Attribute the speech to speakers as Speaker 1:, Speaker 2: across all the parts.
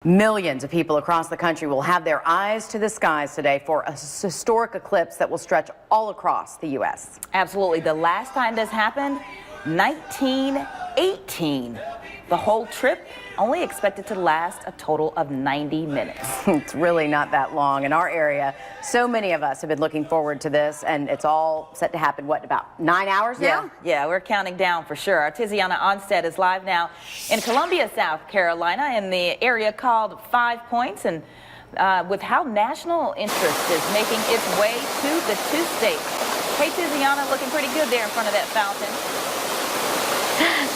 Speaker 1: Millions of people across the country will have their eyes to the skies today for a historic eclipse that will stretch all across the U.S.
Speaker 2: Absolutely. The last time this happened, 1918. The whole trip only expected to last a total of 90 minutes.
Speaker 1: It's really not that long in our area. So many of us have been looking forward to this, and it's all set to happen, what, about 9 hours now?
Speaker 2: Yeah, we're counting down for sure. Our Tiziana Onstead is live now in Columbia, South Carolina, in the area called 5 Points, and with how national interest is making its way to the two states. Hey, Tiziana, looking pretty good there in front of that fountain.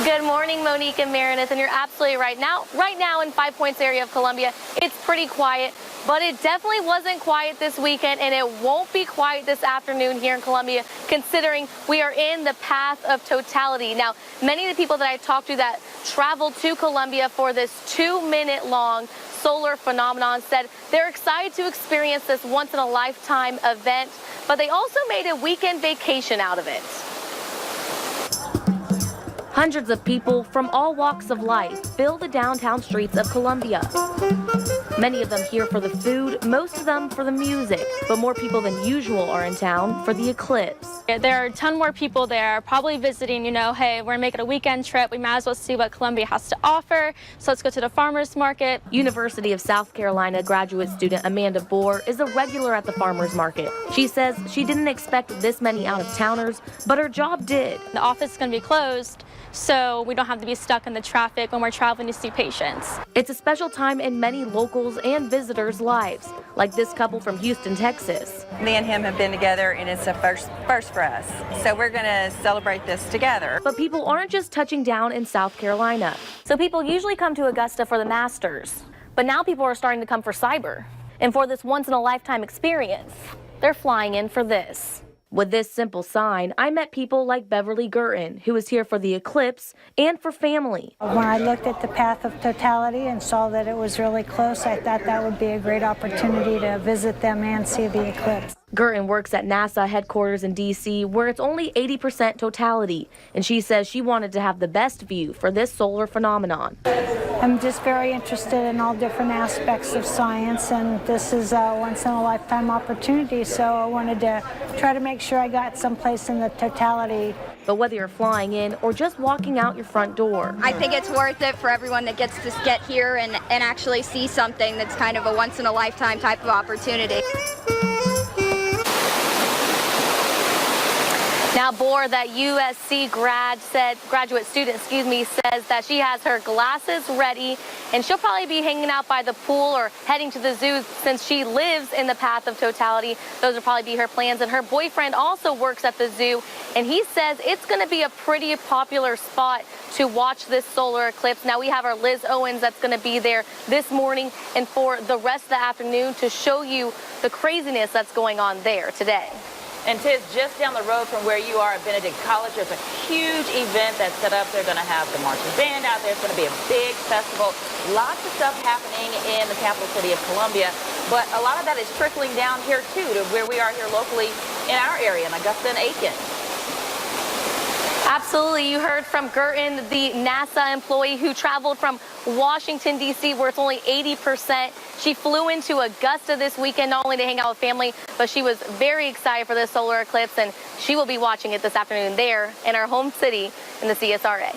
Speaker 3: Good morning, Monique and Meredith, and you're absolutely right. Right now in 5 Points area of Columbia, it's pretty quiet, but it definitely wasn't quiet this weekend, and it won't be quiet this afternoon here in Columbia, considering we are in the path of totality. Now, many of the people that I talked to that traveled to Columbia for this 2-minute long solar phenomenon said they're excited to experience this once-in-a-lifetime event, but they also made a weekend vacation out of it.
Speaker 4: Hundreds of people from all walks of life fill the downtown streets of Columbia. Many of them here for the food, most of them for the music, but more people than usual are in town for the eclipse.
Speaker 5: There are a ton more people there, probably visiting, hey, we're making a weekend trip. We might as well see what Columbia has to offer. So let's go to the farmer's market.
Speaker 4: University of South Carolina graduate student Amanda Bohr is a regular at the farmer's market. She says she didn't expect this many out-of-towners, but her job did.
Speaker 5: The office is going to be closed, so we don't have to be stuck in the traffic when we're traveling to see patients.
Speaker 4: It's a special time in many locals' and visitors' lives, like this couple from Houston, Texas.
Speaker 6: Me and him have been together, and it's a first for us. So we're going to celebrate this together.
Speaker 4: But people aren't just touching down in South Carolina.
Speaker 3: So people usually come to Augusta for the Masters, but now people are starting to come for Cyber. And for this once-in-a-lifetime experience, they're flying in for this.
Speaker 4: With this simple sign, I met people like Beverly Gurton, who is here for the eclipse and for family.
Speaker 7: When I looked at the path of totality and saw that it was really close, I thought that would be a great opportunity to visit them and see the eclipse.
Speaker 4: Gurton works at NASA headquarters in D.C., where it's only 80% totality, and she says she wanted to have the best view for this solar phenomenon.
Speaker 7: I'm just very interested in all different aspects of science, and this is a once-in-a-lifetime opportunity, so I wanted to try to make sure I got someplace in the totality.
Speaker 4: But whether you're flying in or just walking out your front door,
Speaker 8: I think it's worth it for everyone that gets to get here and actually see something that's kind of a once-in-a-lifetime type of opportunity.
Speaker 3: Now, Bohr, that USC graduate student, says that she has her glasses ready, and she'll probably be hanging out by the pool or heading to the zoo since she lives in the path of totality. Those will probably be her plans. And her boyfriend also works at the zoo, and he says it's going to be a pretty popular spot to watch this solar eclipse. Now, we have our Liz Owens that's going to be there this morning and for the rest of the afternoon to show you the craziness that's going on there today.
Speaker 2: And Tiz, just down the road from where you are at Benedict College, there's a huge event that's set up. They're going to have the marching band out there. It's going to be a big festival. Lots of stuff happening in the capital city of Columbia. But a lot of that is trickling down here, too, to where we are here locally in our area, in Augusta and Aiken.
Speaker 3: Absolutely. You heard from Gurton, the NASA employee who traveled from Washington, D.C., where it's only 80%. She flew into Augusta this weekend, not only to hang out with family, but she was very excited for this solar eclipse, and she will be watching it this afternoon there in our home city in the CSRA.